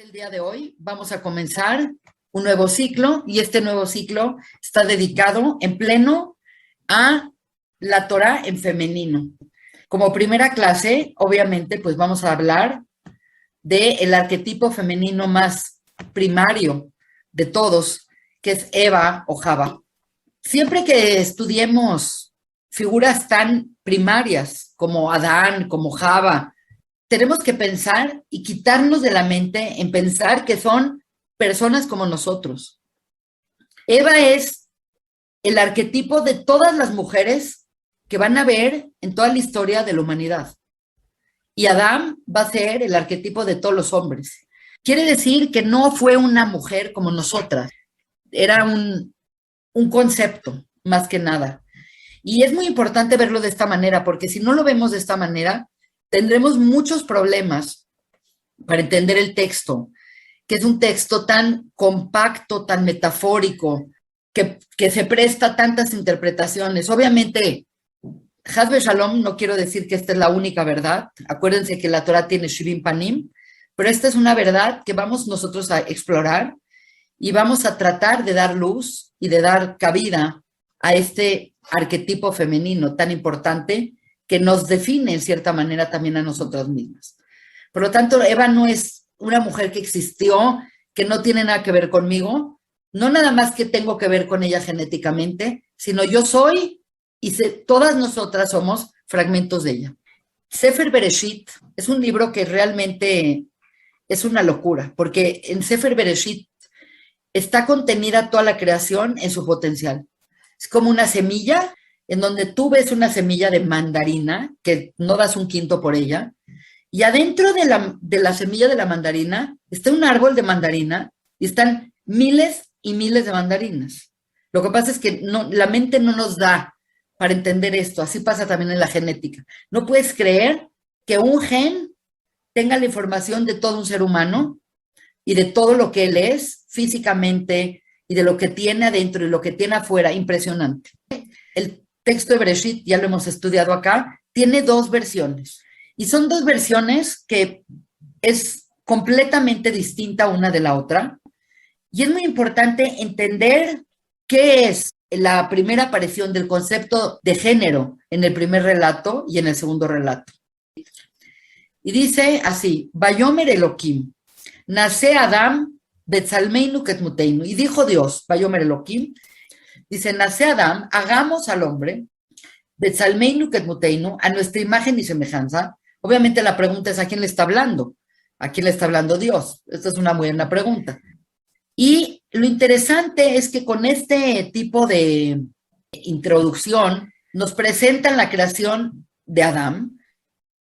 El día de hoy vamos a comenzar un nuevo ciclo y este nuevo ciclo está dedicado en pleno a la Torá en femenino. Como primera clase, obviamente, pues vamos a hablar del arquetipo femenino más primario de todos, que es Eva o Java. Siempre que estudiemos figuras tan primarias como Adán, como Java, tenemos que pensar y quitarnos de la mente en pensar que son personas como nosotros. Eva es el arquetipo de todas las mujeres que van a ver en toda la historia de la humanidad. Y Adán va a ser el arquetipo de todos los hombres. Quiere decir que no fue una mujer como nosotras. Era un concepto, más que nada. Y es muy importante verlo de esta manera, porque si no lo vemos de esta manera, tendremos muchos problemas para entender el texto, que es un texto tan compacto, tan metafórico, que se presta a tantas interpretaciones. Obviamente, Haz Shalom, no quiero decir que esta es la única verdad. Acuérdense que la Torah tiene Shivim Panim, pero esta es una verdad que vamos nosotros a explorar y vamos a tratar de dar luz y de dar cabida a este arquetipo femenino tan importante que nos define en cierta manera también a nosotras mismas. Por lo tanto, Eva no es una mujer que existió, que no tiene nada que ver conmigo, no nada más que tengo que ver con ella genéticamente, sino yo soy y todas nosotras somos fragmentos de ella. Sefer Bereshit es un libro que realmente es una locura, porque en Sefer Bereshit está contenida toda la creación en su potencial. Es como una semilla en donde tú ves una semilla de mandarina, que no das un quinto por ella, y adentro de la semilla de la mandarina está un árbol de mandarina y están miles y miles de mandarinas. Lo que pasa es que la mente no nos da para entender esto. Así pasa también en la genética. No puedes creer que un gen tenga la información de todo un ser humano y de todo lo que él es físicamente y de lo que tiene adentro y lo que tiene afuera. Impresionante. El texto de Bereshit, ya lo hemos estudiado acá, tiene dos versiones. Y son dos versiones que es completamente distinta una de la otra. Y es muy importante entender qué es la primera aparición del concepto de género en el primer relato y en el segundo relato. Y dice así, Vayomer Elohim, nace Adam, Betzalmeinu Ketmuteinu. Y dijo Dios, Vayomer Elohim, dice, nace Adam, hagamos al hombre, Betzalmeinu Ketmuteinu, a nuestra imagen y semejanza. Obviamente la pregunta es, ¿a quién le está hablando? ¿A quién le está hablando Dios? Esta es una muy buena pregunta. Y lo interesante es que con este tipo de introducción nos presentan la creación de Adán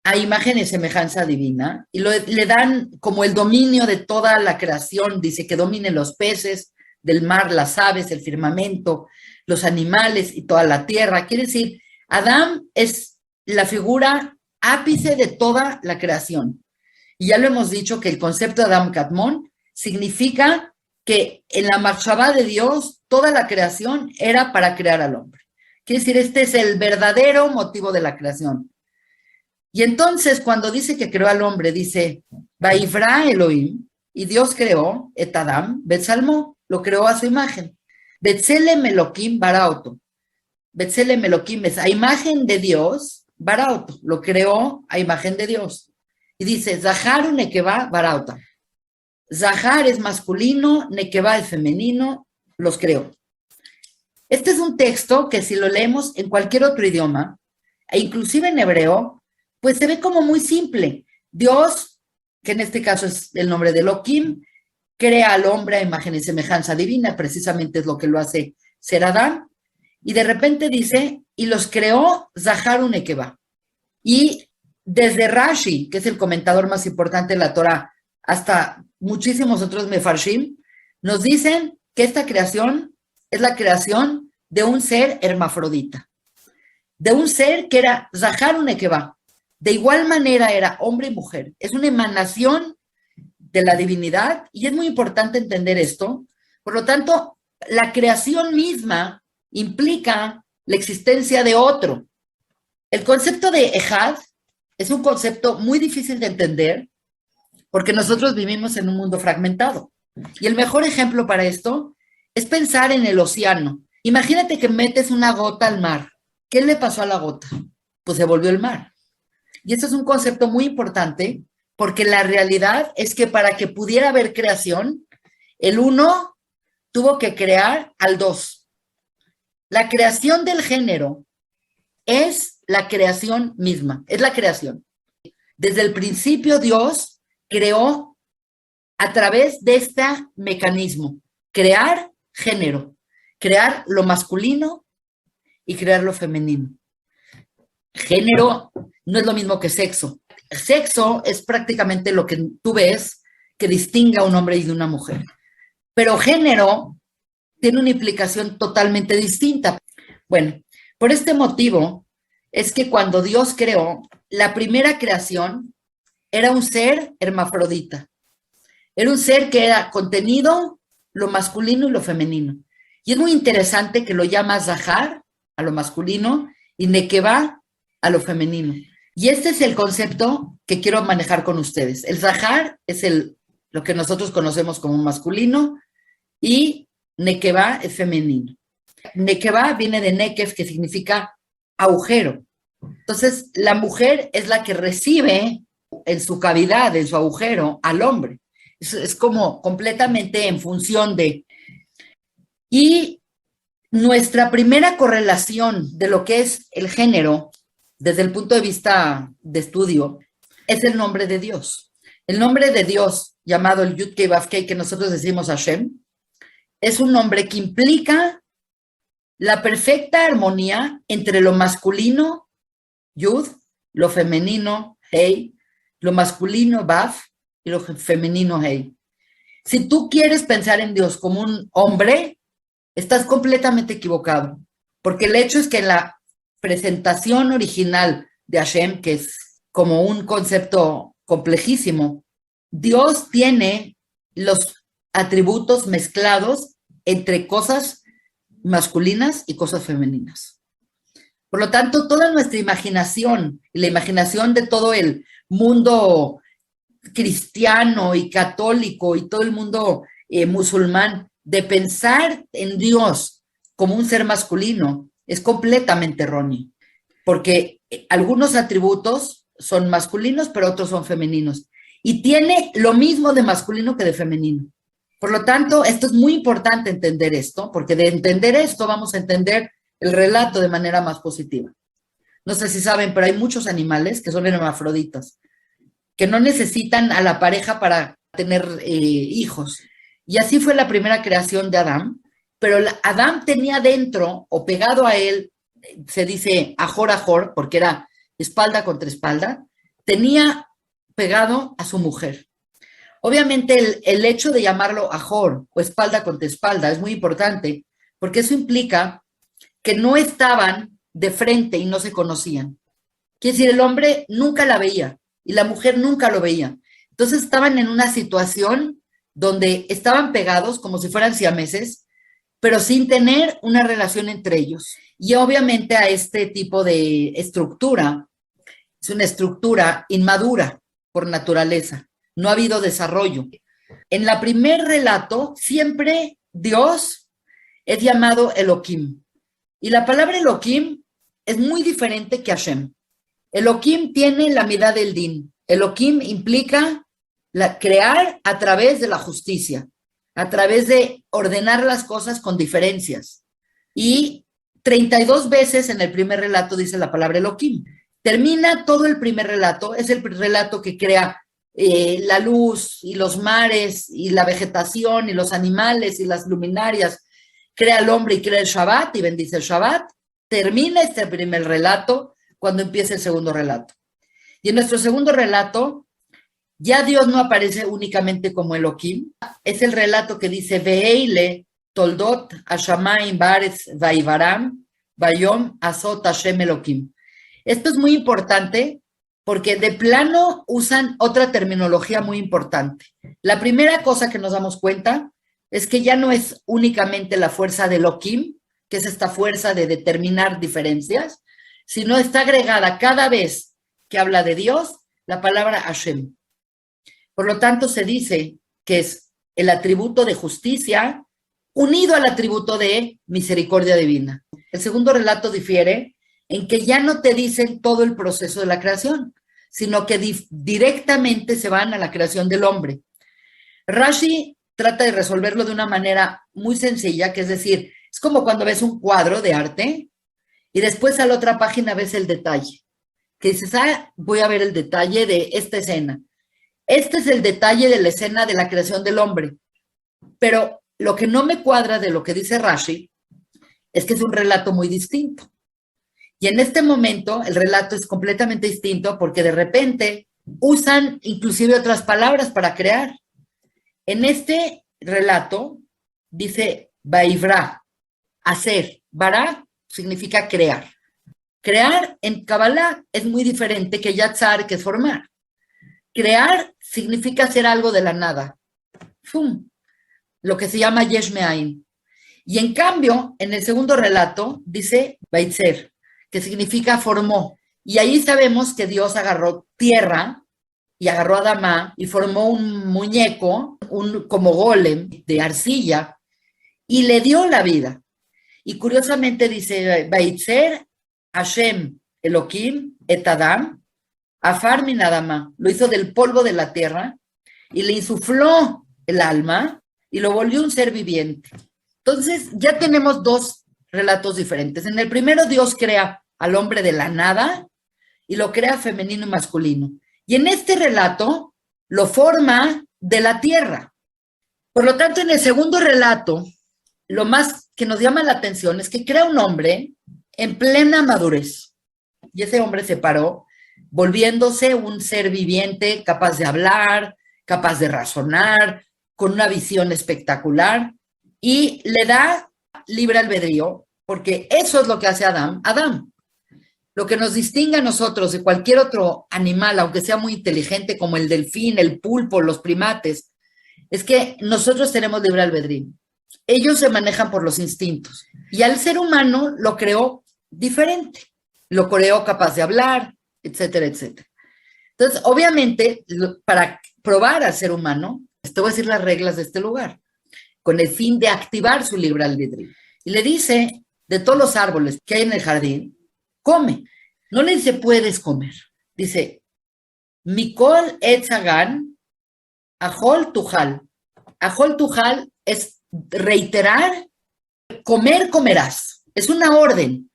a imagen y semejanza divina y le dan como el dominio de toda la creación. Dice que domine los peces del mar, las aves, el firmamento, los animales y toda la tierra. Quiere decir, Adán es la figura ápice de toda la creación. Y ya lo hemos dicho que el concepto de Adam Kadmon significa que en la Machshavá de Dios toda la creación era para crear al hombre. Quiere decir, este es el verdadero motivo de la creación. Y entonces cuando dice que creó al hombre, dice, Vaivra Elohim, y Dios creó, et Adam, Betzalmo, lo creó a su imagen. Betzelem Elohim Baraoto. Betzelem Elohim es a imagen de Dios, Baraoto, lo creó a imagen de Dios. Y dice, Zahar Nekeva Baraota. Zahar es masculino, Nekeva es femenino, los creó. Este es un texto que si lo leemos en cualquier otro idioma, e inclusive en hebreo, pues se ve como muy simple. Dios, que en este caso es el nombre de Elohim, crea al hombre a imagen y semejanza divina, precisamente es lo que lo hace ser Adán, y de repente dice, y los creó Zahar Nekeva. Y desde Rashi, que es el comentador más importante de la Torah, hasta muchísimos otros mefarshim, nos dicen que esta creación es la creación de un ser hermafrodita, de un ser que era Zahar Nekeva. De igual manera era hombre y mujer. Es una emanación de la divinidad y es muy importante entender esto. Por lo tanto, la creación misma implica la existencia de otro. El concepto de Ejad es un concepto muy difícil de entender porque nosotros vivimos en un mundo fragmentado. Y el mejor ejemplo para esto es pensar en el océano. Imagínate que metes una gota al mar. ¿Qué le pasó a la gota? Pues se volvió el mar. Y esto es un concepto muy importante porque la realidad es que para que pudiera haber creación, el uno tuvo que crear al dos. La creación del género es la creación misma, es la creación. Desde el principio Dios creó a través de este mecanismo, crear género, crear lo masculino y crear lo femenino. Género no es lo mismo que sexo. Sexo es prácticamente lo que tú ves que distingue a un hombre y de una mujer. Pero género tiene una implicación totalmente distinta. Bueno, por este motivo es que cuando Dios creó, la primera creación era un ser hermafrodita. Era un ser que era contenido lo masculino y lo femenino. Y es muy interesante que lo llama Zahar, a lo masculino, y Nekevá, a lo femenino. Y este es el concepto que quiero manejar con ustedes. El Zahar es lo que nosotros conocemos como masculino y Nekevá es femenino. Nekevá viene de Nekev, que significa agujero. Entonces, la mujer es la que recibe en su cavidad, en su agujero, al hombre. Es como completamente en función de... Y nuestra primera correlación de lo que es el género, desde el punto de vista de estudio, es el nombre de Dios. El nombre de Dios, llamado el Yud-Kei Vav-Kei, que nosotros decimos Hashem, es un nombre que implica la perfecta armonía entre lo masculino, Yud, lo femenino, Hei, lo masculino, Vav, y lo femenino, Hei. Si tú quieres pensar en Dios como un hombre, estás completamente equivocado, porque el hecho es que en la presentación original de Hashem, que es como un concepto complejísimo, Dios tiene los atributos mezclados entre cosas masculinas y cosas femeninas. Por lo tanto, toda nuestra imaginación y la imaginación de todo el mundo cristiano y católico y todo el mundo musulmán de pensar en Dios como un ser masculino es completamente erróneo, porque algunos atributos son masculinos, pero otros son femeninos. Y tiene lo mismo de masculino que de femenino. Por lo tanto, esto es muy importante entender esto, porque de entender esto vamos a entender el relato de manera más positiva. No sé si saben, pero hay muchos animales que son hermafroditas, que no necesitan a la pareja para tener hijos. Y así fue la primera creación de Adán, pero Adán tenía dentro, o pegado a él, se dice ajor, ajor, porque era espalda contra espalda, tenía pegado a su mujer. Obviamente el hecho de llamarlo ajor o espalda contra espalda es muy importante, porque eso implica que no estaban de frente y no se conocían. Quiere decir, el hombre nunca la veía y la mujer nunca lo veía. Entonces estaban en una situación donde estaban pegados como si fueran siameses, pero sin tener una relación entre ellos. Y obviamente a este tipo de estructura, es una estructura inmadura por naturaleza. No ha habido desarrollo. En el primer relato, siempre Dios es llamado Elohim. Y la palabra Elohim es muy diferente que Hashem. Elohim tiene la mitad del din. Elohim implica crear a través de la justicia, a través de ordenar las cosas con diferencias. Y 32 veces en el primer relato dice la palabra Elohim. Termina todo el primer relato, es el relato que crea la luz y los mares y la vegetación y los animales y las luminarias, crea al hombre y crea el Shabbat y bendice el Shabbat. Termina este primer relato cuando empieza el segundo relato. Y en nuestro segundo relato, ya Dios no aparece únicamente como Elohim, es el relato que dice, Ve'eile toldot hashamayim baaretz vaivaram vayom asot Hashem Elohim. Esto es muy importante porque de plano usan otra terminología muy importante. La primera cosa que nos damos cuenta es que ya no es únicamente la fuerza de Elohim, que es esta fuerza de determinar diferencias, sino está agregada cada vez que habla de Dios la palabra Hashem. Por lo tanto, se dice que es el atributo de justicia unido al atributo de misericordia divina. El segundo relato difiere en que ya no te dicen todo el proceso de la creación, sino que directamente se van a la creación del hombre. Rashi trata de resolverlo de una manera muy sencilla, que es decir, es como cuando ves un cuadro de arte y después a la otra página ves el detalle, que dices, voy a ver el detalle de esta escena. Este es el detalle de la escena de la creación del hombre. Pero lo que no me cuadra de lo que dice Rashi es que es un relato muy distinto. Y en este momento el relato es completamente distinto porque de repente usan inclusive otras palabras para crear. En este relato dice Vaivra, hacer. Bara significa crear. Crear en Kabbalah es muy diferente que Yatzar, que es formar. Crear significa hacer algo de la nada. ¡Fum! Lo que se llama Yesh Me'ain. Y en cambio, en el segundo relato dice Baitzer, que significa formó. Y ahí sabemos que Dios agarró tierra y agarró a Adamá y formó un muñeco, como golem de arcilla, y le dio la vida. Y curiosamente dice Baitzer, Hashem Elohim et Adam, Afar min Adamá, lo hizo del polvo de la tierra y le insufló el alma y lo volvió un ser viviente. Entonces, ya tenemos dos relatos diferentes. En el primero, Dios crea al hombre de la nada y lo crea femenino y masculino. Y en este relato, lo forma de la tierra. Por lo tanto, en el segundo relato, lo más que nos llama la atención es que crea un hombre en plena madurez. Y ese hombre se paró, volviéndose un ser viviente capaz de hablar, capaz de razonar, con una visión espectacular, y le da libre albedrío, porque eso es lo que hace Adán. Adán, lo que nos distingue a nosotros de cualquier otro animal, aunque sea muy inteligente, como el delfín, el pulpo, los primates, es que nosotros tenemos libre albedrío. Ellos se manejan por los instintos. Y al ser humano lo creó diferente. Lo creó capaz de hablar, etcétera, etcétera. Entonces, obviamente, para probar al ser humano, te voy a decir las reglas de este lugar, con el fin de activar su libre albedrío. Y le dice, de todos los árboles que hay en el jardín, come. No le dice, puedes comer. Dice, Mikol etzagan, ajol tujal. Ajol tujal es reiterar, comer, comerás. Es una orden.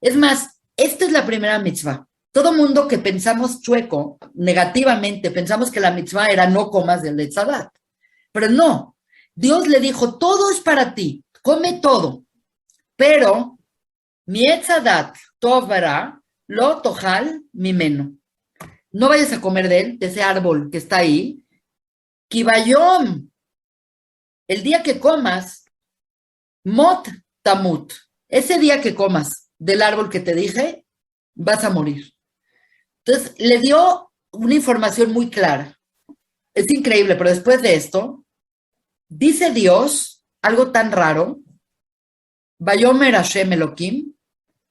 Es más, esta es la primera mitzvah. Todo mundo que pensamos chueco, negativamente, pensamos que la mitzvah era no comas del etzadat. Pero no, Dios le dijo, todo es para ti, come todo. Pero, mi etzadat tovara lo tojal mimeno. No vayas a comer de él, de ese árbol que está ahí. Kibayom, el día que comas, mot tamut, ese día que comas del árbol que te dije, vas a morir. Entonces, le dio una información muy clara. Es increíble, pero después de esto, dice Dios algo tan raro. Vayomer Hashem Elohim,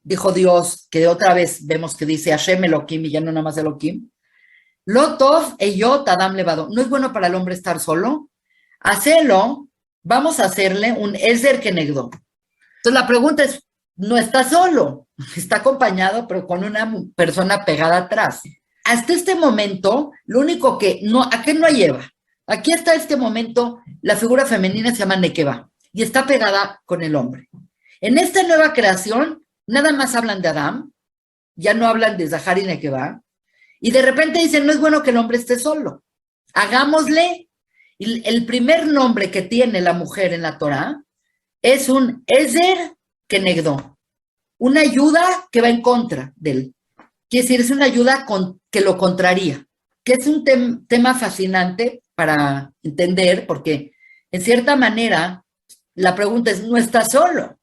dijo Dios, que otra vez vemos que dice Hashem Elohim y ya no nada más Elohim. Lo tov eyot Adam levado. No es bueno para el hombre estar solo. Hacelo, vamos a hacerle un Ezer Kenegdo. Entonces la pregunta es, no está solo, está acompañado, pero con una persona pegada atrás. Hasta este momento, lo único que no, ¿a qué no lleva? Aquí hasta este momento, la figura femenina se llama Nekeva y está pegada con el hombre. En esta nueva creación, nada más hablan de Adán, ya no hablan de Zahar y Nekeva, y de repente dicen, no es bueno que el hombre esté solo, hagámosle. El primer nombre que tiene la mujer en la Torá es un Ezer Kenegdo, una ayuda que va en contra de él. Quiere decir, es una ayuda que lo contraría, que es un tema fascinante para entender, porque en cierta manera la pregunta es, no está solo,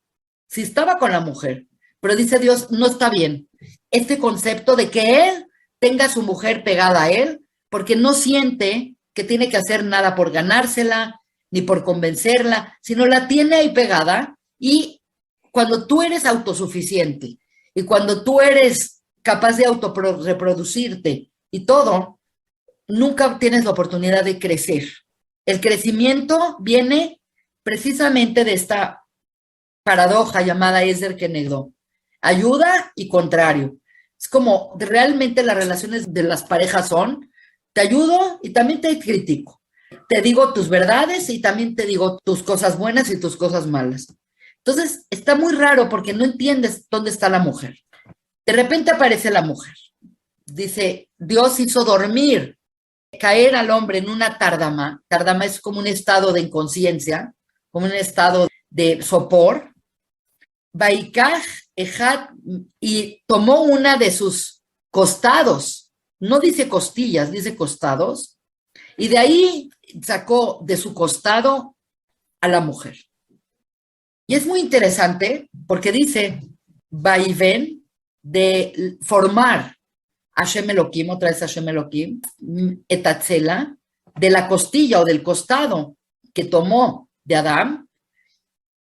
si estaba con la mujer, pero dice Dios, no está bien. Este concepto de que él tenga a su mujer pegada a él, porque no siente que tiene que hacer nada por ganársela, ni por convencerla, sino la tiene ahí pegada. Y cuando tú eres autosuficiente y cuando tú eres capaz de autorreproducirte y todo, nunca tienes la oportunidad de crecer. El crecimiento viene precisamente de esta paradoja llamada Ezer Kenegdo. Ayuda y contrario. Es como realmente las relaciones de las parejas son, te ayudo y también te critico. Te digo tus verdades y también te digo tus cosas buenas y tus cosas malas. Entonces, está muy raro porque no entiendes dónde está la mujer. De repente aparece la mujer. Dice, Dios hizo dormir, caer al hombre en una tardama. Tardama es como un estado de inconsciencia, como un estado de sopor. Baikaj Ejat, y tomó una de sus costados. No dice costillas, dice costados. Y de ahí sacó de su costado a la mujer. Y es muy interesante porque dice, Vaiven, de formar Hashem Elohim, otra vez Hashem Elohim, etatzela, de la costilla o del costado que tomó de Adán,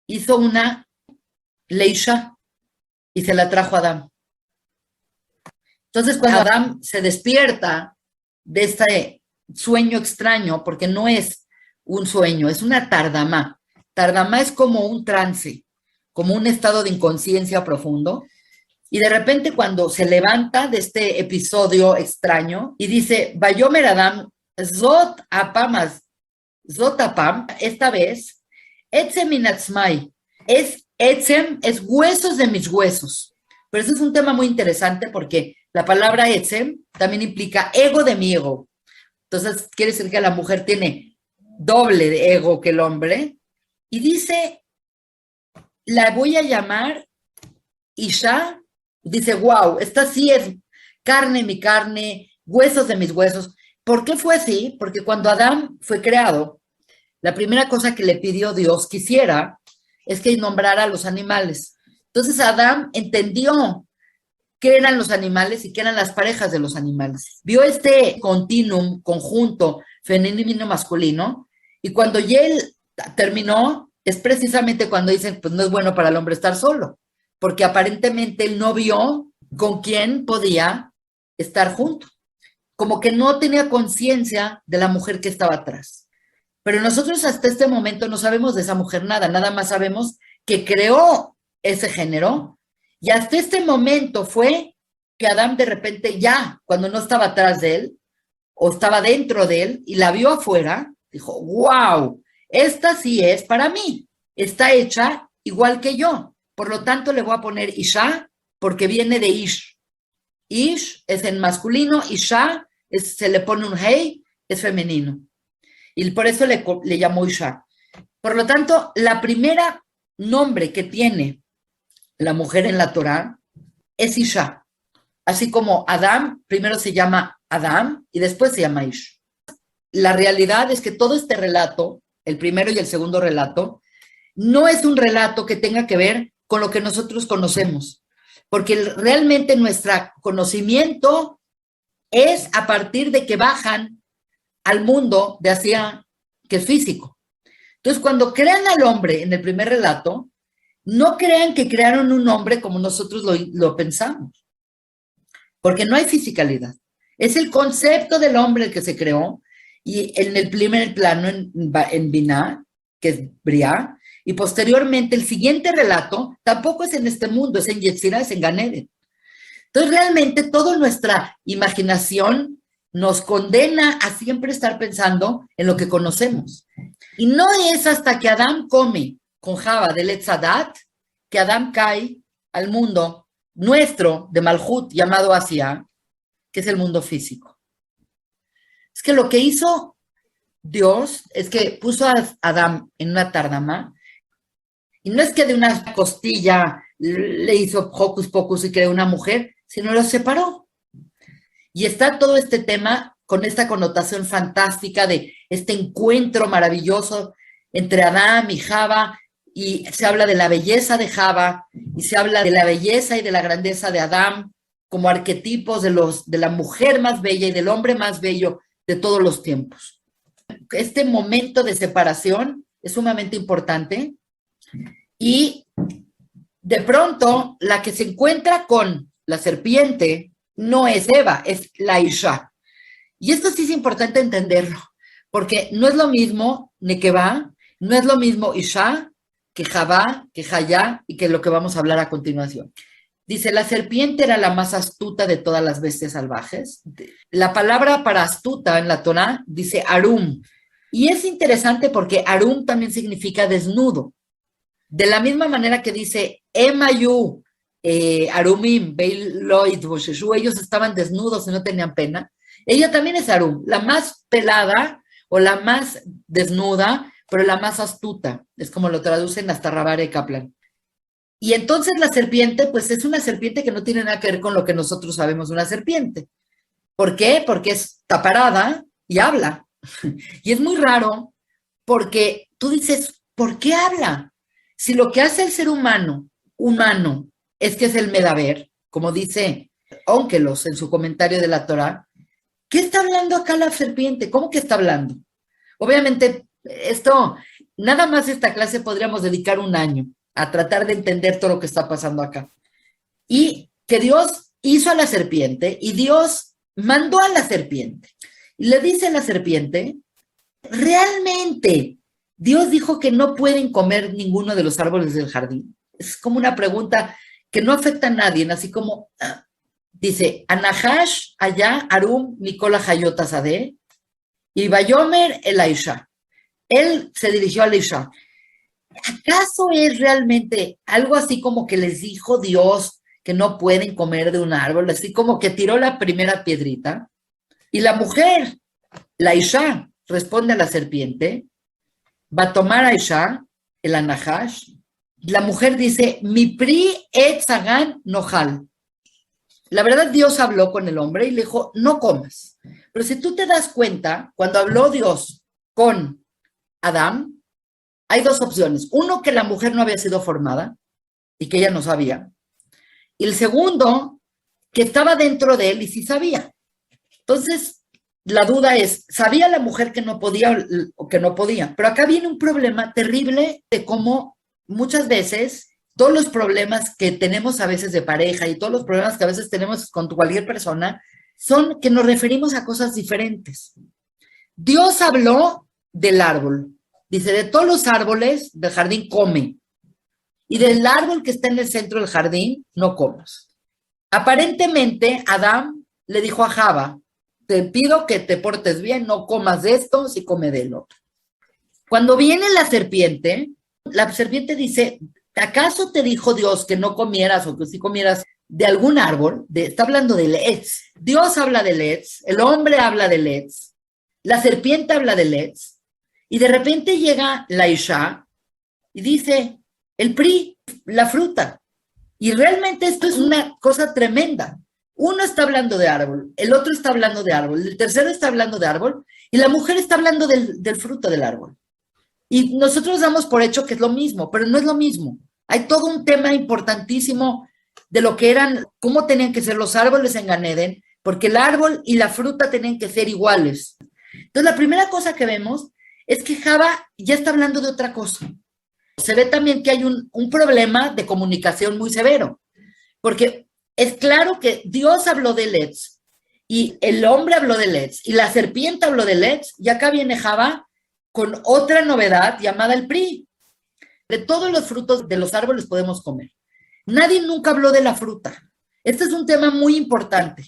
hizo una leisha y se la trajo a Adán. Entonces, cuando Adán se despierta de este sueño extraño, porque no es un sueño, es una tardamá. Tardamá es como un trance, como un estado de inconsciencia profundo. Y de repente cuando se levanta de este episodio extraño y dice, Vayomer Adam, Zot apam, esta vez, Etzem inatzmai, es Etzem, es huesos de mis huesos. Pero eso es un tema muy interesante porque la palabra Etzem también implica ego de mi ego. Entonces quiere decir que la mujer tiene doble de ego que el hombre. Y dice, la voy a llamar Isha. Dice, wow, esta sí es carne de mi carne, huesos de mis huesos. ¿Por qué fue así? Porque cuando Adán fue creado, la primera cosa que le pidió Dios que hiciera es que nombrara a los animales. Entonces Adán entendió qué eran los animales y qué eran las parejas de los animales. Vio este continuum, conjunto femenino y masculino, y cuando ya él terminó, es precisamente cuando dicen, pues no es bueno para el hombre estar solo, porque aparentemente él no vio con quién podía estar junto, como que no tenía conciencia de la mujer que estaba atrás. Pero nosotros hasta este momento no sabemos de esa mujer nada, nada más sabemos que creó ese género, y hasta este momento fue que Adán de repente ya, cuando no estaba atrás de él, o estaba dentro de él, y la vio afuera, dijo, wow, esta sí es para mí, está hecha igual que yo. Por lo tanto, le voy a poner Isha porque viene de Ish. Ish es en masculino, Isha se le pone un hey, es femenino. Y por eso le llamó Isha. Por lo tanto, la primera nombre que tiene la mujer en la Torá es Isha. Así como Adam, primero se llama Adam y después se llama Ish. La realidad es que todo este relato, el primero y el segundo relato, no es un relato que tenga que ver con lo que nosotros conocemos, porque realmente nuestro conocimiento es a partir de que bajan al mundo de hacia que es físico. Entonces, cuando crean al hombre en el primer relato, no crean que crearon un hombre como nosotros lo pensamos, porque no hay fisicalidad. Es el concepto del hombre el que se creó, y en el primer plano, en Binah, que es Briah, y posteriormente el siguiente relato tampoco es en este mundo, es en Yetzirah, es en Gan Eden. Entonces realmente toda nuestra imaginación nos condena a siempre estar pensando en lo que conocemos. Y no es hasta que Adán come con Java del Etzadat que Adán cae al mundo nuestro de Malhut llamado Asia, que es el mundo físico. Es que lo que hizo Dios es que puso a Adán en una tardama. Y no es que de una costilla le hizo hocus pocus y creó una mujer, sino lo separó. Y está todo este tema con esta connotación fantástica de este encuentro maravilloso entre Adán y Java, y se habla de la belleza de Java, y se habla de la belleza y de la grandeza de Adán como arquetipos de la mujer más bella y del hombre más bello de todos los tiempos. Este momento de separación es sumamente importante. Y de pronto, la que se encuentra con la serpiente no es Eva, es la Isha. Y esto sí es importante entenderlo, porque no es lo mismo Nekevá, no es lo mismo Isha, que Javá, que Jayá y que lo que vamos a hablar a continuación. Dice, la serpiente era la más astuta de todas las bestias salvajes. La palabra para astuta en la Torá dice Arum. Y es interesante porque Arum también significa desnudo. De la misma manera que dice Emayu, Arumim, Beiloid, Bosheshu, ellos estaban desnudos y no tenían pena. Ella también es Arum, la más pelada o la más desnuda, pero la más astuta. Es como lo traducen hasta Rabare Kaplan. Y entonces la serpiente, pues es una serpiente que no tiene nada que ver con lo que nosotros sabemos de una serpiente. ¿Por qué? Porque está parada y habla. Y es muy raro porque tú dices, ¿por qué habla? Si lo que hace el ser humano, es que es el medaber, como dice Onkelos en su comentario de la Torá, ¿qué está hablando acá la serpiente? ¿Cómo que está hablando? Obviamente, nada más esta clase podríamos dedicar un año a tratar de entender todo lo que está pasando acá. Y que Dios hizo a la serpiente y Dios mandó a la serpiente. Y le dice a la serpiente, realmente, Dios dijo que no pueden comer ninguno de los árboles del jardín. Es como una pregunta que no afecta a nadie, así como, dice, Anahash, allá, Arum, Nicola Hayota Sade, y Bayomer el Aisha. Él se dirigió a Aisha. ¿Acaso es realmente algo así como que les dijo Dios que no pueden comer de un árbol? Así como que tiró la primera piedrita. Y la mujer, la Isha, responde a la serpiente, va a tomar a Isha, el Anahash. La mujer dice, mi pri et sagan nojal. La verdad, Dios habló con el hombre y le dijo, no comas. Pero si tú te das cuenta, cuando habló Dios con Adán, hay dos opciones. Uno, que la mujer no había sido formada y que ella no sabía. Y el segundo, que estaba dentro de él y sí sabía. Entonces, la duda es, ¿sabía la mujer que no podía o que no podía? Pero acá viene un problema terrible de cómo muchas veces todos los problemas que tenemos a veces de pareja y todos los problemas que a veces tenemos con cualquier persona son que nos referimos a cosas diferentes. Dios habló del árbol. Dice, de todos los árboles del jardín come. Y del árbol que está en el centro del jardín no comas. Aparentemente, Adán le dijo a Java, te pido que te portes bien, no comas de esto, si come del otro. Cuando viene la serpiente dice, ¿acaso te dijo Dios que no comieras o que si comieras de algún árbol? Está hablando del Etz. Dios habla del Etz, el hombre habla del Etz, la serpiente habla del Etz, y de repente llega la Isha y dice, el pri, la fruta. Y realmente esto es una cosa tremenda. Uno está hablando de árbol, el otro está hablando de árbol, el tercero está hablando de árbol, y la mujer está hablando del fruto del árbol. Y nosotros damos por hecho que es lo mismo, pero no es lo mismo. Hay todo un tema importantísimo de lo que eran, cómo tenían que ser los árboles en Gan Eden, porque el árbol y la fruta tenían que ser iguales. Entonces, la primera cosa que vemos es que Java ya está hablando de otra cosa. Se ve también que hay un problema de comunicación muy severo, porque es claro que Dios habló de Letz, y el hombre habló de Letz, y la serpiente habló de Letz, y acá viene Java con otra novedad llamada el pri. De todos los frutos de los árboles podemos comer. Nadie nunca habló de la fruta. Este es un tema muy importante.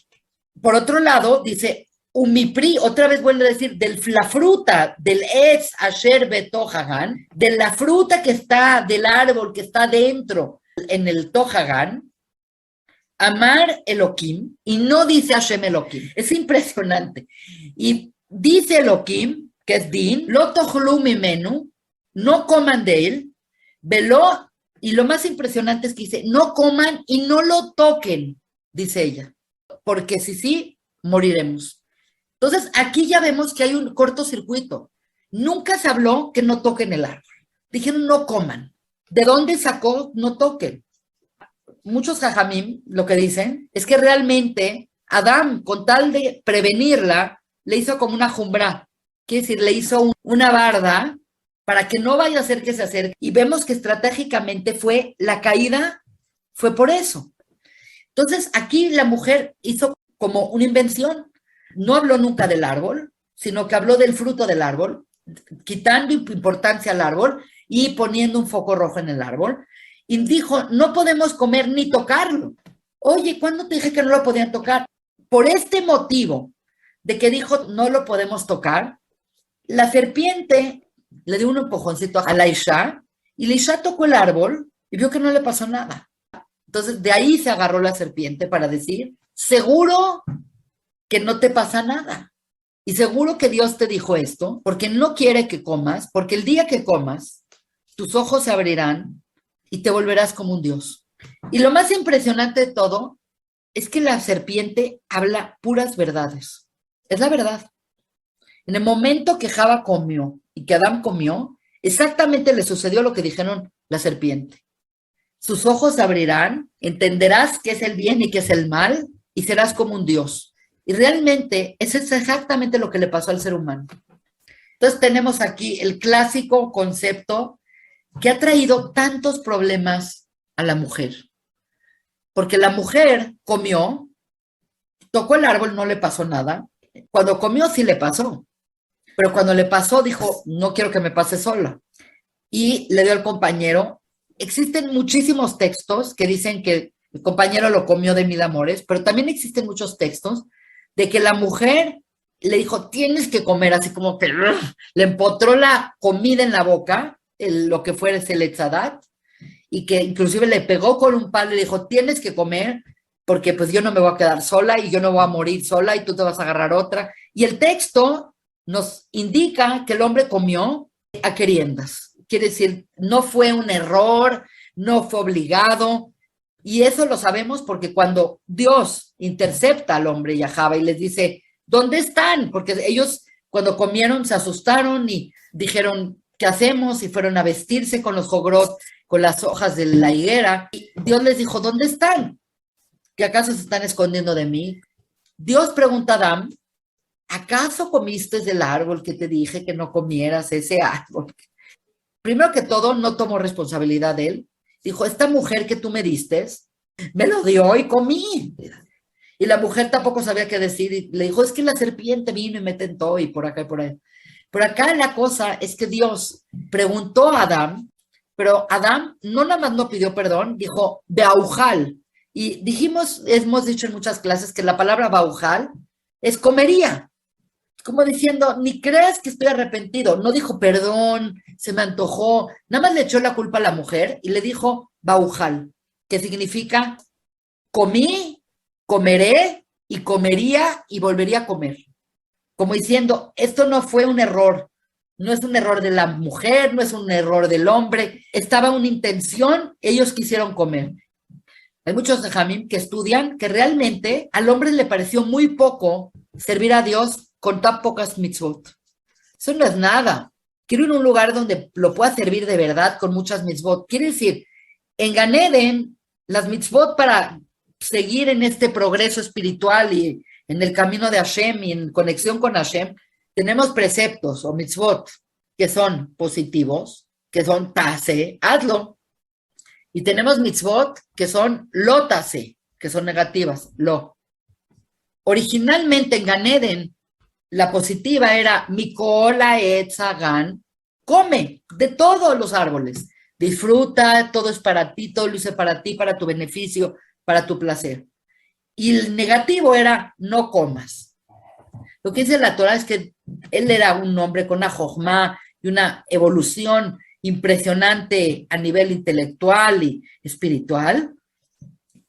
Por otro lado, dice, Umipri, otra vez vuelve a decir, de la fruta, del Etz Asher Betohagan, de la fruta que está, del árbol que está dentro, en el Tohagan, Amar Elohim, y no dice Hashem Elohim. Es impresionante. Y dice Elohim, que es Din, Lo tochlu mimenu, no coman de él, veló, y lo más impresionante es que dice, no coman y no lo toquen, dice ella, porque si sí, moriremos. Entonces, aquí ya vemos que hay un cortocircuito. Nunca se habló que no toquen el árbol. Dijeron no coman. ¿De dónde sacó no toquen? Muchos jajamim lo que dicen es que realmente Adán, con tal de prevenirla, le hizo como una jumbra. Quiere decir, le hizo una barda para que no vaya a hacer que se acerque. Y vemos que estratégicamente fue la caída, fue por eso. Entonces, aquí la mujer hizo como una invención. No habló nunca del árbol, sino que habló del fruto del árbol, quitando importancia al árbol y poniendo un foco rojo en el árbol. Y dijo, no podemos comer ni tocarlo. Oye, ¿cuándo te dije que no lo podían tocar? Por este motivo de que dijo, no lo podemos tocar, la serpiente le dio un empujoncito a la Isha y la Isha tocó el árbol y vio que no le pasó nada. Entonces, de ahí se agarró la serpiente para decir, seguro que no te pasa nada. Y seguro que Dios te dijo esto porque no quiere que comas, porque el día que comas, tus ojos se abrirán y te volverás como un Dios. Y lo más impresionante de todo es que la serpiente habla puras verdades. Es la verdad. En el momento que Java comió y que Adán comió, exactamente le sucedió lo que dijeron la serpiente. Sus ojos se abrirán, entenderás qué es el bien y qué es el mal, y serás como un Dios. Y realmente eso es exactamente lo que le pasó al ser humano. Entonces tenemos aquí el clásico concepto que ha traído tantos problemas a la mujer. Porque la mujer comió, tocó el árbol, no le pasó nada. Cuando comió sí le pasó. Pero cuando le pasó dijo, no quiero que me pase sola. Y le dio al compañero. Existen muchísimos textos que dicen que el compañero lo comió de mil amores, pero también existen muchos textos de que la mujer le dijo, tienes que comer, así como que le empotró la comida en la boca, lo que fuera ese letzadat, y que inclusive le pegó con un palo y le dijo, tienes que comer, porque pues yo no me voy a quedar sola y yo no voy a morir sola y tú te vas a agarrar otra. Y el texto nos indica que el hombre comió a queriendas. Quiere decir, no fue un error, no fue obligado. Y eso lo sabemos porque cuando Dios intercepta al hombre y a Java y les dice, ¿dónde están? Porque ellos cuando comieron se asustaron y dijeron, ¿qué hacemos? Y fueron a vestirse con los jogrot, con las hojas de la higuera. Y Dios les dijo, ¿dónde están? ¿Que acaso se están escondiendo de mí? Dios pregunta a Adán, ¿acaso comiste del árbol que te dije que no comieras ese árbol? Primero que todo, no tomó responsabilidad de él. Dijo, esta mujer que tú me diste, me lo dio y comí. Y la mujer tampoco sabía qué decir. Y le dijo, es que la serpiente vino y me tentó y por acá y por ahí. Por acá la cosa es que Dios preguntó a Adán, pero Adán no nada más no pidió perdón, dijo, Beaujal. Y dijimos, hemos dicho en muchas clases que la palabra Baujal es comería. Como diciendo, ni creas que estoy arrepentido. No dijo perdón, se me antojó. Nada más le echó la culpa a la mujer y le dijo Baujal, que significa comí, comeré y comería y volvería a comer. Como diciendo, esto no fue un error. No es un error de la mujer, no es un error del hombre. Estaba una intención, ellos quisieron comer. Hay muchos de Jamim que estudian que realmente al hombre le pareció muy poco servir a Dios con tan pocas mitzvot. Eso no es nada. Quiero ir a un lugar donde lo pueda servir de verdad con muchas mitzvot. Quiere decir, en Gan Eden, las mitzvot para seguir en este progreso espiritual y en el camino de Hashem y en conexión con Hashem, tenemos preceptos o mitzvot que son positivos, que son tase, hazlo. Y tenemos mitzvot que son lotase, que son negativas, lo. Originalmente en Gan Eden, la positiva era Mikola Etzagan, come de todos los árboles, disfruta, todo es para ti, todo lo hice para ti, para tu beneficio, para tu placer. Y el negativo era no comas. Lo que dice la Torah es que él era un hombre con una jochma y una evolución impresionante a nivel intelectual y espiritual.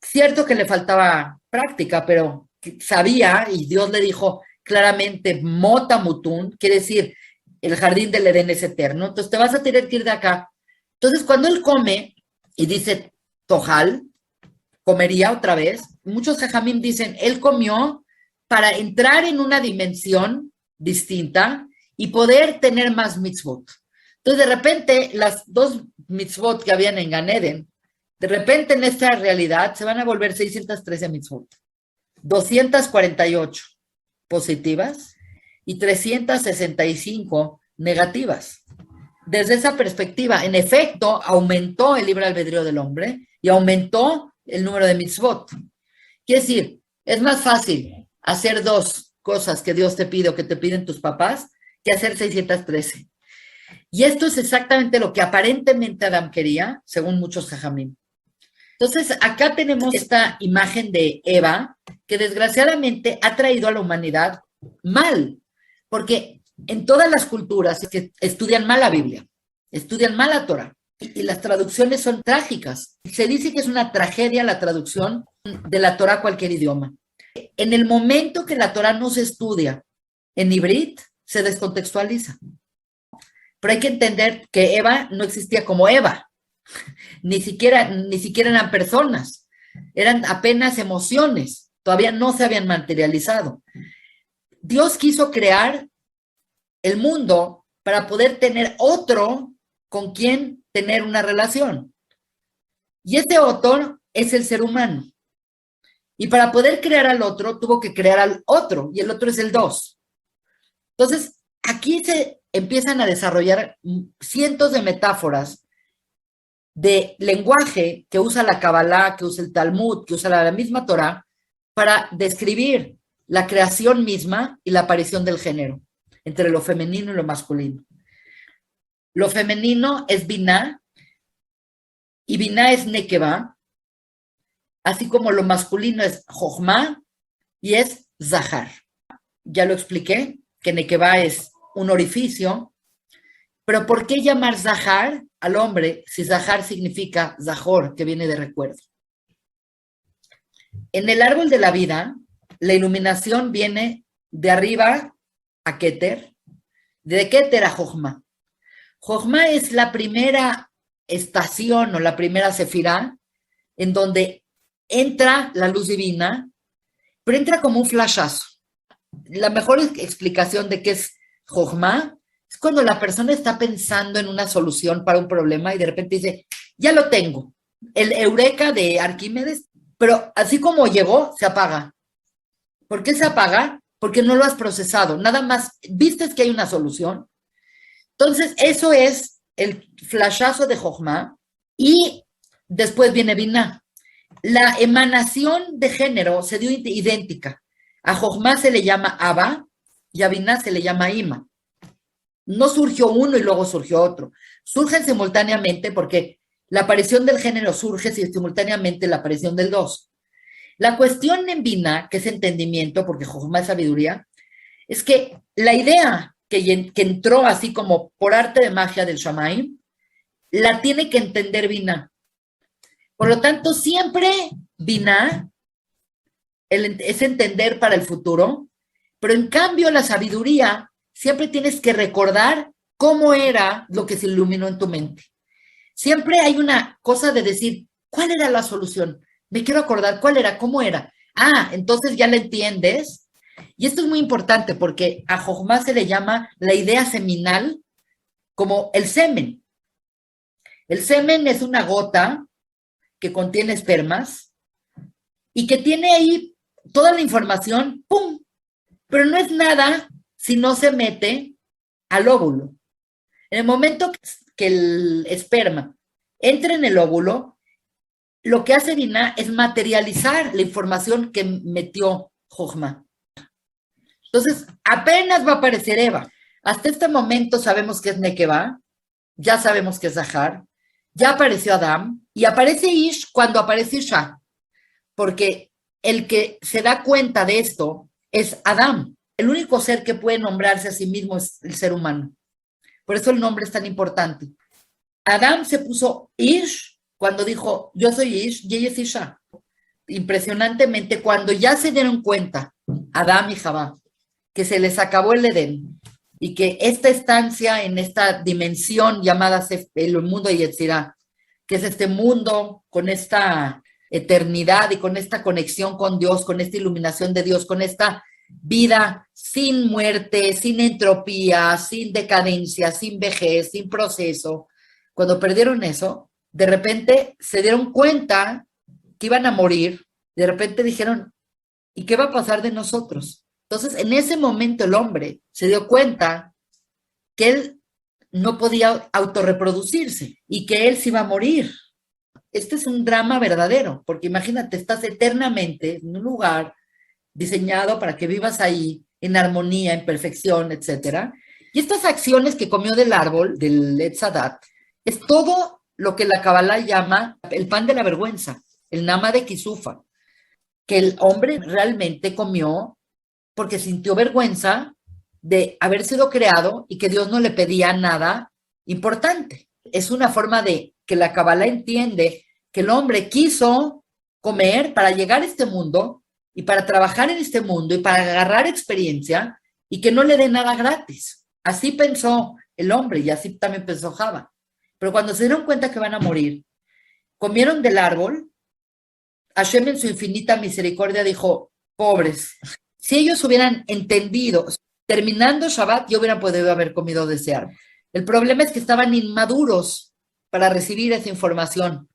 Cierto que le faltaba práctica, pero sabía y Dios le dijo claramente, Mota Mutun, quiere decir, el jardín del Edén es eterno, entonces te vas a tener que ir de acá. Entonces cuando él come y dice Tojal, comería otra vez, muchos jajamim dicen, él comió para entrar en una dimensión distinta y poder tener más mitzvot. Entonces, de repente, las dos mitzvot que habían en Gan Eden, de repente en esta realidad se van a volver 613 mitzvot, 248 positivas y 365 negativas. Desde esa perspectiva, en efecto, aumentó el libre albedrío del hombre y aumentó el número de mitzvot. Quiere decir, es más fácil hacer 2 cosas que Dios te pide o que te piden tus papás que hacer 613. Y esto es exactamente lo que aparentemente Adán quería, según muchos jajamim. Entonces, acá tenemos esta imagen de Eva, que desgraciadamente ha traído a la humanidad mal, porque en todas las culturas que estudian mal la Biblia, estudian mal la Torah, y las traducciones son trágicas. Se dice que es una tragedia la traducción de la Torah a cualquier idioma. En el momento que la Torah no se estudia en hibrit, se descontextualiza. Pero hay que entender que Eva no existía como Eva, ni siquiera eran personas, eran apenas emociones, todavía no se habían materializado. Dios quiso crear el mundo para poder tener otro con quien tener una relación. Y ese otro es el ser humano. Y para poder crear al otro, tuvo que crear al otro, y el otro es el dos. Entonces, aquí se empiezan a desarrollar cientos de metáforas de lenguaje que usa la Kabbalah, que usa el Talmud, que usa la misma Torah, para describir la creación misma y la aparición del género, entre lo femenino y lo masculino. Lo femenino es Binah, y Binah es Nekeva, así como lo masculino es Jochma y es Zahar. Ya lo expliqué, que Nekeva es un orificio, pero ¿por qué llamar Zahar al hombre si Zahar significa Zahor, que viene de recuerdo? En el árbol de la vida, la iluminación viene de arriba a Keter, de Keter a Jochma. Jochma es la primera estación o la primera sefirá en donde entra la luz divina, pero entra como un flashazo. La mejor explicación de qué es Jochma es cuando la persona está pensando en una solución para un problema y de repente dice, ya lo tengo. El eureka de Arquímedes, pero así como llegó, se apaga. ¿Por qué se apaga? Porque no lo has procesado. Nada más, vistes que hay una solución. Entonces, eso es el flashazo de Jochma y después viene Binah. La emanación de género se dio idéntica. A Jochma se le llama Abba y a Binah se le llama Ima. No surgió uno y luego surgió otro. Surgen simultáneamente porque la aparición del género surge simultáneamente la aparición del dos. La cuestión en Binah, que es entendimiento, porque Jochma es sabiduría, es que la idea que entró así como por arte de magia del Shamayim, la tiene que entender Binah. Por lo tanto, siempre Binah es entender para el futuro, pero en cambio la sabiduría siempre tienes que recordar cómo era lo que se iluminó en tu mente. Siempre hay una cosa de decir, ¿cuál era la solución? Me quiero acordar, ¿cuál era? ¿Cómo era? Ah, entonces ya la entiendes. Y esto es muy importante porque a Jochma se le llama la idea seminal como el semen. El semen es una gota que contiene espermas y que tiene ahí toda la información, ¡pum! Pero no es nada si no se mete al óvulo. En el momento que el esperma entra en el óvulo, lo que hace Binah es materializar la información que metió Jochma. Entonces, apenas va a aparecer Eva. Hasta este momento sabemos que es Nekeva, ya sabemos que es Zahar, ya apareció Adam, y aparece Ish cuando aparece Isha, porque el que se da cuenta de esto es Adam. El único ser que puede nombrarse a sí mismo es el ser humano. Por eso el nombre es tan importante. Adam se puso Ish cuando dijo, yo soy Ish y ella es Isha. Impresionantemente, cuando ya se dieron cuenta, Adam y Javá, que se les acabó el Edén y que esta estancia en esta dimensión llamada el mundo de Yetzirah, que es este mundo con esta eternidad y con esta conexión con Dios, con esta iluminación de Dios, con esta vida sin muerte, sin entropía, sin decadencia, sin vejez, sin proceso. Cuando perdieron eso, de repente se dieron cuenta que iban a morir, de repente dijeron, ¿y qué va a pasar de nosotros? Entonces, en ese momento el hombre se dio cuenta que él no podía autorreproducirse y que él se iba a morir. Este es un drama verdadero, porque imagínate, estás eternamente en un lugar diseñado para que vivas ahí en armonía, en perfección, etcétera. Y estas acciones que comió del árbol, del Etz Hadat, es todo lo que la Kabbalah llama el pan de la vergüenza, el nama de Kisufa, que el hombre realmente comió porque sintió vergüenza de haber sido creado y que Dios no le pedía nada importante. Es una forma de que la Kabbalah entiende que el hombre quiso comer para llegar a este mundo y para trabajar en este mundo y para agarrar experiencia y que no le dé nada gratis. Así pensó el hombre y así también pensó Java. Pero cuando se dieron cuenta que van a morir, comieron del árbol, Hashem en su infinita misericordia dijo, pobres, si ellos hubieran entendido, terminando Shabbat, yo hubiera podido haber comido de ese árbol. El problema es que estaban inmaduros para recibir esa información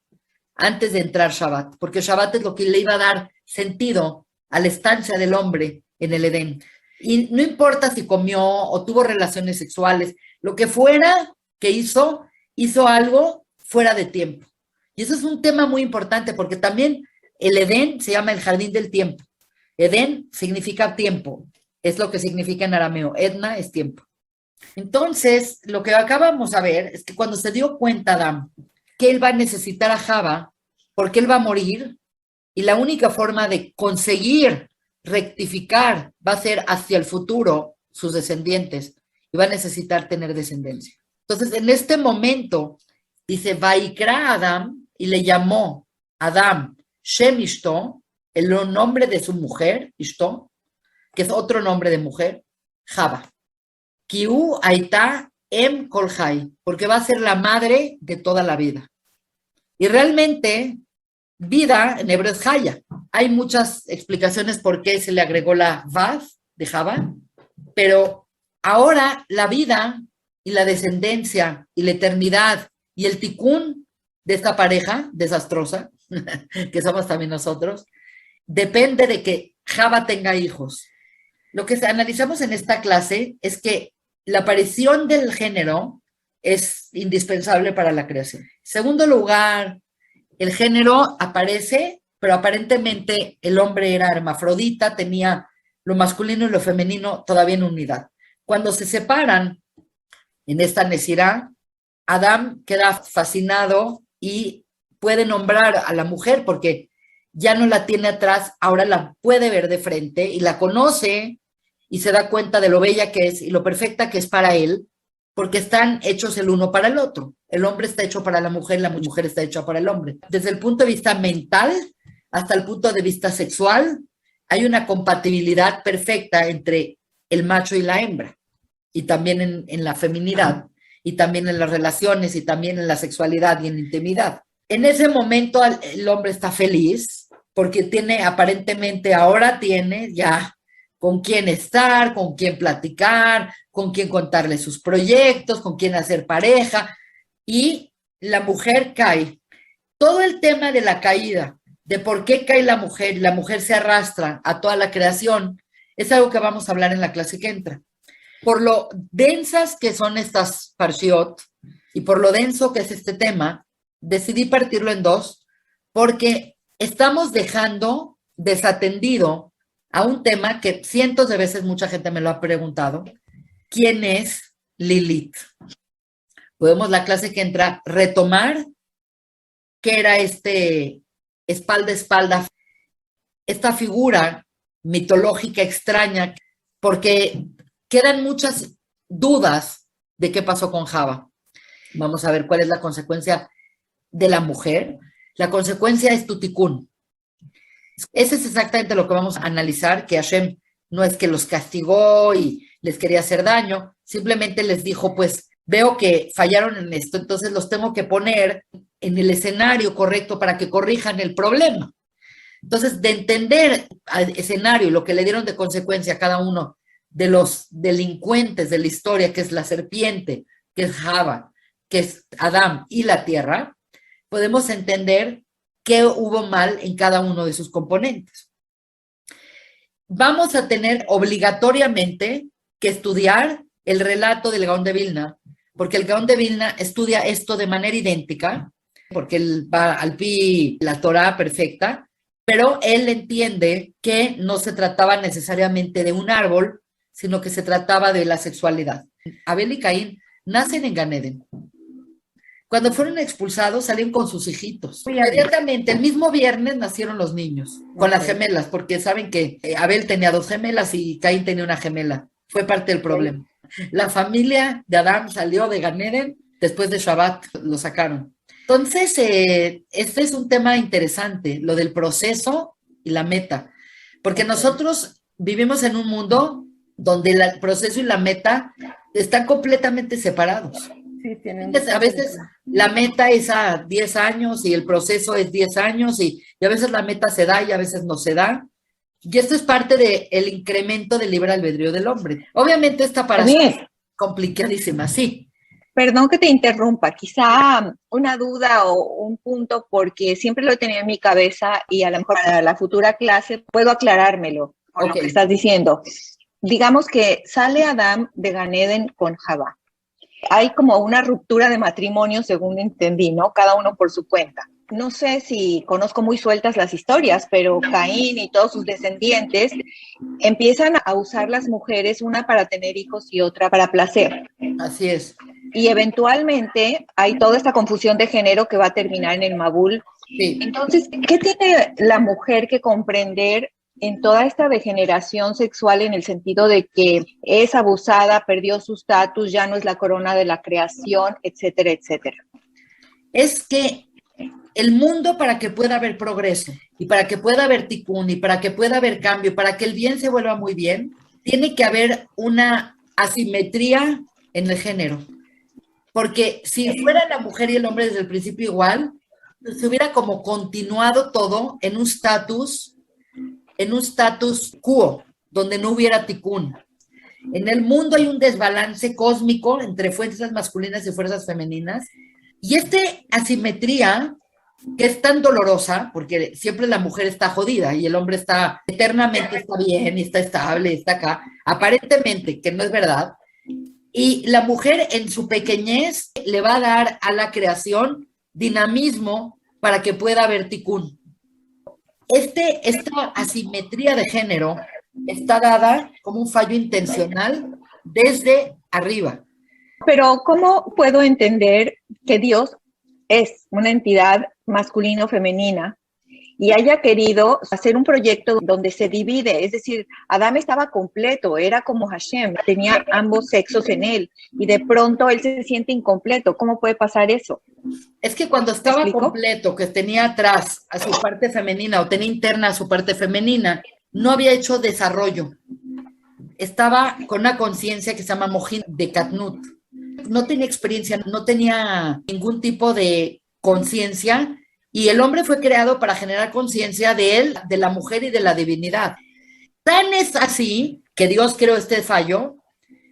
antes de entrar Shabbat, porque Shabbat es lo que le iba a dar sentido a la estancia del hombre en el Edén. Y no importa si comió o tuvo relaciones sexuales, lo que fuera que hizo algo fuera de tiempo. Y eso es un tema muy importante porque también el Edén se llama el jardín del tiempo. Edén significa tiempo, es lo que significa en arameo. Edna es tiempo. Entonces, lo que acabamos a ver es que cuando se dio cuenta Adán que él va a necesitar a Java porque él va a morir y la única forma de conseguir rectificar va a ser hacia el futuro sus descendientes y va a necesitar tener descendencia. Entonces, en este momento, dice, Vaikra Adam, y le llamó Adam Shem Ishto, el nombre de su mujer, Ishto, que es otro nombre de mujer, Java. Kiu Aita Em Kolhai, porque va a ser la madre de toda la vida. Y realmente, vida en hebreo es Haya. Hay muchas explicaciones por qué se le agregó la Vav de Java, pero ahora la vida y la descendencia y la eternidad y el tikkun de esta pareja desastrosa, que somos también nosotros, depende de que Java tenga hijos. Lo que analizamos en esta clase es que la aparición del género es indispensable para la creación. En segundo lugar, el género aparece, pero aparentemente el hombre era hermafrodita, tenía lo masculino y lo femenino todavía en unidad. Cuando se separan en esta Nesirá, Adán queda fascinado y puede nombrar a la mujer porque ya no la tiene atrás, ahora la puede ver de frente y la conoce y se da cuenta de lo bella que es y lo perfecta que es para él, porque están hechos el uno para el otro. El hombre está hecho para la mujer está hecha para el hombre. Desde el punto de vista mental hasta el punto de vista sexual, hay una compatibilidad perfecta entre el macho y la hembra, y también en la feminidad, y también en las relaciones, y también en la sexualidad y en la intimidad. En ese momento el hombre está feliz, porque aparentemente ahora tiene ya con quién estar, con quién platicar, con quién contarle sus proyectos, con quién hacer pareja, y la mujer cae. Todo el tema de la caída, de por qué cae la mujer se arrastra a toda la creación, es algo que vamos a hablar en la clase que entra. Por lo densas que son estas parshiot y por lo denso que es este tema, decidí partirlo en dos, porque estamos dejando desatendido a un tema que cientos de veces mucha gente me lo ha preguntado. ¿Quién es Lilith? Podemos la clase que entra retomar qué era espalda a espalda, esta figura mitológica extraña, porque quedan muchas dudas de qué pasó con Java. Vamos a ver cuál es la consecuencia de la mujer. La consecuencia es tu tikkun. Ese es exactamente lo que vamos a analizar, que Hashem no es que los castigó y les quería hacer daño, simplemente les dijo, pues veo que fallaron en esto, entonces los tengo que poner en el escenario correcto para que corrijan el problema. Entonces, de entender al escenario y lo que le dieron de consecuencia a cada uno de los delincuentes de la historia, que es la serpiente, que es Java, que es Adán y la tierra, podemos entender qué hubo mal en cada uno de sus componentes. Vamos a tener obligatoriamente que estudiar el relato del Gaón de Vilna, porque el Gaón de Vilna estudia esto de manera idéntica, porque él va al pi la Torá perfecta, pero él entiende que no se trataba necesariamente de un árbol, sino que se trataba de la sexualidad. Abel y Caín nacen en Gan Eden. Cuando fueron expulsados, salieron con sus hijitos. Inmediatamente, el mismo viernes nacieron los niños, con las gemelas, porque saben que Abel tenía 2 gemelas y Caín tenía una gemela. Fue parte del problema. La familia de Adán salió de Gan Eden, después de Shabbat lo sacaron. Entonces, este es un tema interesante, lo del proceso y la meta, porque nosotros vivimos en un mundo donde el proceso y la meta están completamente separados. Sí, entonces, a veces la meta es a 10 años y el proceso es 10 años y a veces la meta se da y a veces no se da. Y esto es parte del incremento del libre albedrío del hombre. Obviamente esta para es complicadísima, sí. Perdón que te interrumpa, quizá una duda o un punto, porque siempre lo he tenido en mi cabeza y a lo mejor para la futura clase puedo aclarármelo con lo que estás diciendo. Digamos que sale Adán de Gan Eden con Jabá. Hay como una ruptura de matrimonio, según entendí, ¿no? Cada uno por su cuenta. No sé si conozco muy sueltas las historias, pero Caín y todos sus descendientes empiezan a usar las mujeres, una para tener hijos y otra para placer. Así es. Y eventualmente hay toda esta confusión de género que va a terminar en el Mabul. Sí. Entonces, ¿qué tiene la mujer que comprender en toda esta degeneración sexual en el sentido de que es abusada, perdió su estatus, ya no es la corona de la creación, etcétera, etcétera? Es que el mundo, para que pueda haber progreso y para que pueda haber tikkun y para que pueda haber cambio, para que el bien se vuelva muy bien, tiene que haber una asimetría en el género. Porque si fuera la mujer y el hombre desde el principio igual, se hubiera como continuado todo en un status quo, donde no hubiera tikkun. En el mundo hay un desbalance cósmico entre fuerzas masculinas y fuerzas femeninas, y esta asimetría, que es tan dolorosa, porque siempre la mujer está jodida y el hombre está eternamente está bien y está estable, está acá, aparentemente, que no es verdad, y la mujer en su pequeñez le va a dar a la creación dinamismo para que pueda haber tikkun. Esta asimetría de género está dada como un fallo intencional desde arriba. Pero ¿cómo puedo entender que Dios es una entidad masculino-femenina y haya querido hacer un proyecto donde se divide? Es decir, Adán estaba completo, era como Hashem, tenía ambos sexos en él y de pronto él se siente incompleto. ¿Cómo puede pasar eso? Es que cuando estaba completo, que tenía atrás a su parte femenina o tenía interna a su parte femenina, no había hecho desarrollo. Estaba con una conciencia que se llama Mohin de Katnut. No tenía experiencia, no tenía ningún tipo de conciencia, y el hombre fue creado para generar conciencia de él, de la mujer y de la divinidad. Tan es así que Dios creó este fallo,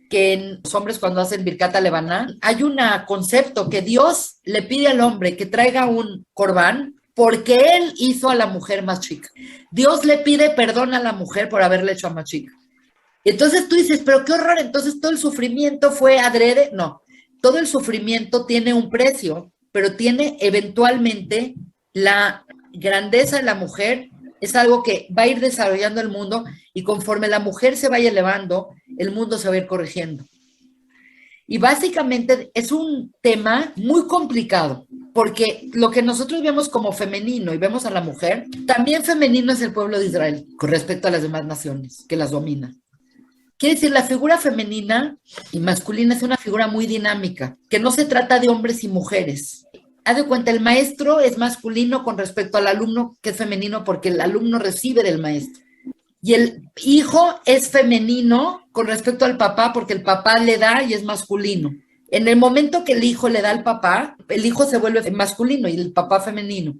que en los hombres cuando hacen Birkat Levaná, hay un concepto que Dios le pide al hombre que traiga un corbán porque él hizo a la mujer más chica. Dios le pide perdón a la mujer por haberle hecho a más chica. Entonces tú dices, pero qué horror, entonces todo el sufrimiento fue adrede. No, todo el sufrimiento tiene un precio, pero tiene eventualmente la grandeza de la mujer. Es algo que va a ir desarrollando el mundo y conforme la mujer se vaya elevando, el mundo se va a ir corrigiendo. Y básicamente es un tema muy complicado, porque lo que nosotros vemos como femenino y vemos a la mujer, también femenino es el pueblo de Israel con respecto a las demás naciones que las dominan. Quiere decir, la figura femenina y masculina es una figura muy dinámica, que no se trata de hombres y mujeres. Haz de cuenta, el maestro es masculino con respecto al alumno, que es femenino, porque el alumno recibe del maestro. Y el hijo es femenino con respecto al papá, porque el papá le da y es masculino. En el momento que el hijo le da al papá, el hijo se vuelve masculino y el papá femenino.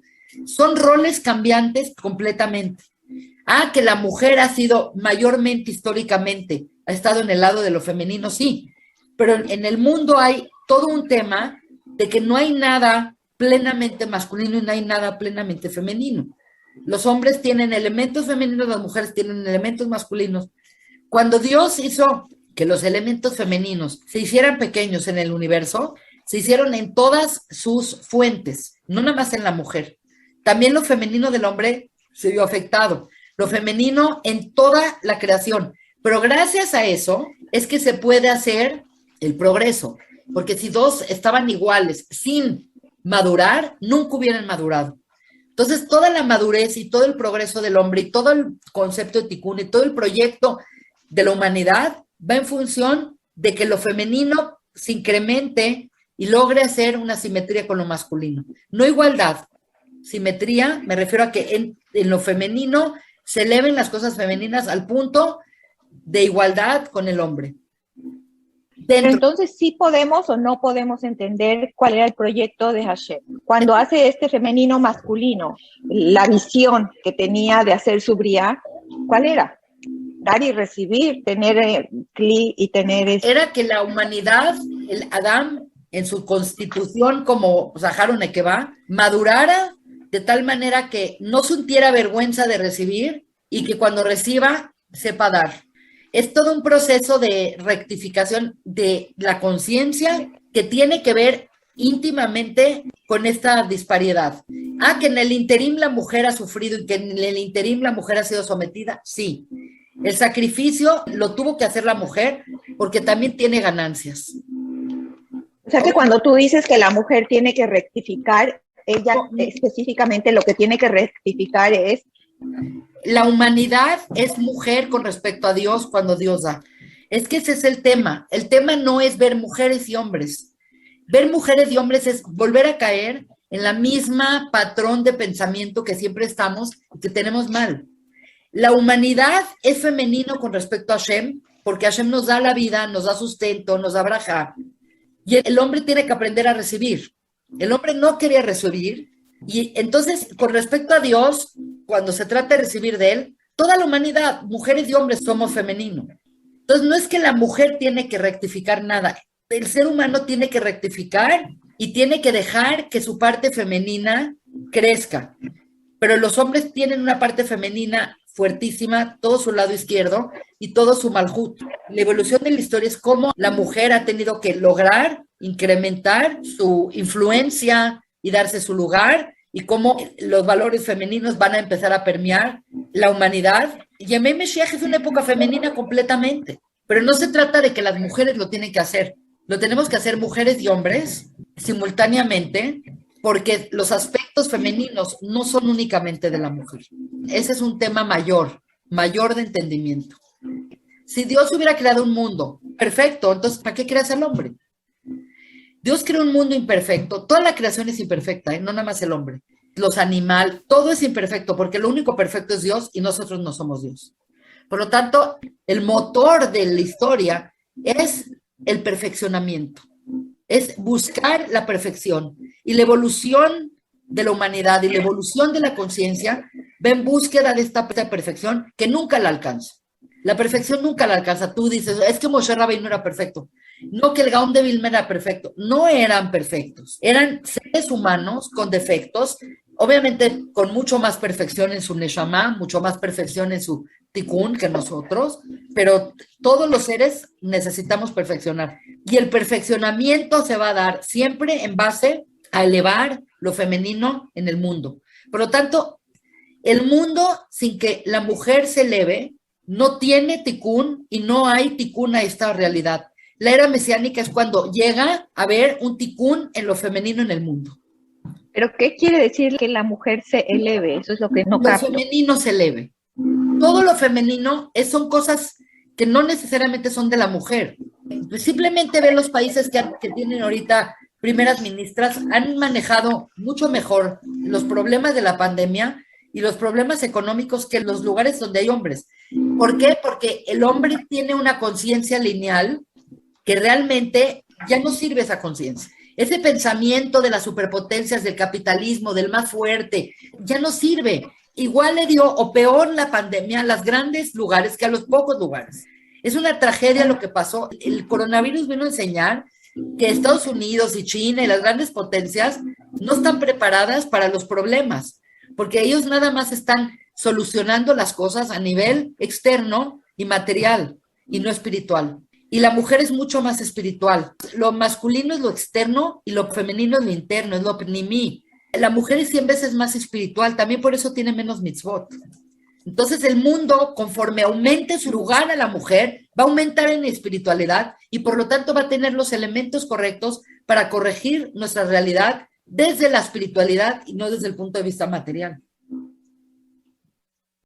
Son roles cambiantes completamente. Que la mujer ha sido mayormente históricamente, ha estado en el lado de lo femenino, sí, pero en el mundo hay todo un tema de que no hay nada plenamente masculino y no hay nada plenamente femenino. Los hombres tienen elementos femeninos, las mujeres tienen elementos masculinos. Cuando Dios hizo que los elementos femeninos se hicieran pequeños en el universo, se hicieron en todas sus fuentes, no nada más en la mujer. También lo femenino del hombre se vio afectado. Lo femenino en toda la creación, Pero gracias a eso es que se puede hacer el progreso, porque si dos estaban iguales sin madurar, nunca hubieran madurado. Entonces, toda la madurez y todo el progreso del hombre y todo el concepto de Tikkun y todo el proyecto de la humanidad va en función de que lo femenino se incremente y logre hacer una simetría con lo masculino. No igualdad, simetría, me refiero a que en lo femenino se eleven las cosas femeninas al punto de igualdad con el hombre. Pero entonces sí podemos o no podemos entender cuál era el proyecto de Hashem. Cuando hace este femenino masculino, la visión que tenía de hacer su bria, ¿cuál era? Dar y recibir, tener Kli y tener... Era que la humanidad, el Adán, en su constitución como Zahar Nekevá, madurara de tal manera que no sintiera vergüenza de recibir y que cuando reciba sepa dar. Es todo un proceso de rectificación de la conciencia que tiene que ver íntimamente con esta disparidad. Que en el interim la mujer ha sufrido y que en el interim la mujer ha sido sometida, sí. El sacrificio lo tuvo que hacer la mujer porque también tiene ganancias. O sea que cuando tú dices que la mujer tiene que rectificar, ella específicamente lo que tiene que rectificar es... La humanidad es mujer con respecto a Dios cuando Dios da. Es que ese es el tema. El tema no es ver mujeres y hombres. Ver mujeres y hombres es volver a caer en la misma patrón de pensamiento que siempre estamos y que tenemos mal. La humanidad es femenino con respecto a Hashem, porque Hashem nos da la vida, nos da sustento, nos da braja. Y el hombre tiene que aprender a recibir. El hombre no quería recibir. Y entonces, con respecto a Dios, cuando se trata de recibir de Él, toda la humanidad, mujeres y hombres, somos femeninos. Entonces, no es que la mujer tiene que rectificar nada. El ser humano tiene que rectificar y tiene que dejar que su parte femenina crezca. Pero los hombres tienen una parte femenina fuertísima, todo su lado izquierdo y todo su malhut. La evolución de la historia es cómo la mujer ha tenido que lograr incrementar su influencia y darse su lugar, y cómo los valores femeninos van a empezar a permear la humanidad. Yemei Mashiach es una época femenina completamente, pero no se trata de que las mujeres lo tienen que hacer, lo tenemos que hacer mujeres y hombres simultáneamente, porque los aspectos femeninos no son únicamente de la mujer. Ese es un tema mayor de entendimiento. Si Dios hubiera creado un mundo perfecto, entonces ¿para qué creas al hombre? Dios creó un mundo imperfecto, toda la creación es imperfecta, no nada más el hombre, los animales, todo es imperfecto, porque lo único perfecto es Dios y nosotros no somos Dios. Por lo tanto, el motor de la historia es el perfeccionamiento, es buscar la perfección, y la evolución de la humanidad y la evolución de la conciencia va en búsqueda de esta perfección que nunca la alcanza. La perfección nunca la alcanza. Tú dices, es que Moshe Rabbeinu no era perfecto. No, que el Gaón de Vilna era perfecto. No eran perfectos. Eran seres humanos con defectos, obviamente con mucho más perfección en su Neshama, mucho más perfección en su Tikkun que nosotros, pero todos los seres necesitamos perfeccionar. Y el perfeccionamiento se va a dar siempre en base a elevar lo femenino en el mundo. Por lo tanto, el mundo sin que la mujer se eleve no tiene Tikkun y no hay Tikkun a esta realidad. La era mesiánica es cuando llega a haber un Tikkun en lo femenino en el mundo. ¿Pero qué quiere decir que la mujer se eleve? Eso es lo que no capto. Lo femenino se eleve. Todo lo femenino son cosas que no necesariamente son de la mujer. Simplemente ver los países que tienen ahorita primeras ministras, han manejado mucho mejor los problemas de la pandemia y los problemas económicos que los lugares donde hay hombres. ¿Por qué? Porque el hombre tiene una conciencia lineal que realmente ya no sirve esa conciencia. Ese pensamiento de las superpotencias, del capitalismo, del más fuerte, ya no sirve. Igual le dio, o peor, la pandemia a los grandes lugares que a los pocos lugares. Es una tragedia lo que pasó. El coronavirus vino a enseñar que Estados Unidos y China y las grandes potencias no están preparadas para los problemas, porque ellos nada más están solucionando las cosas a nivel externo y material y no espiritual. Y la mujer es mucho más espiritual. Lo masculino es lo externo y lo femenino es lo interno, es lo pnimí. La mujer es 100 veces más espiritual, también por eso tiene menos mitzvot. Entonces el mundo, conforme aumente su lugar a la mujer, va a aumentar en espiritualidad y por lo tanto va a tener los elementos correctos para corregir nuestra realidad desde la espiritualidad y no desde el punto de vista material.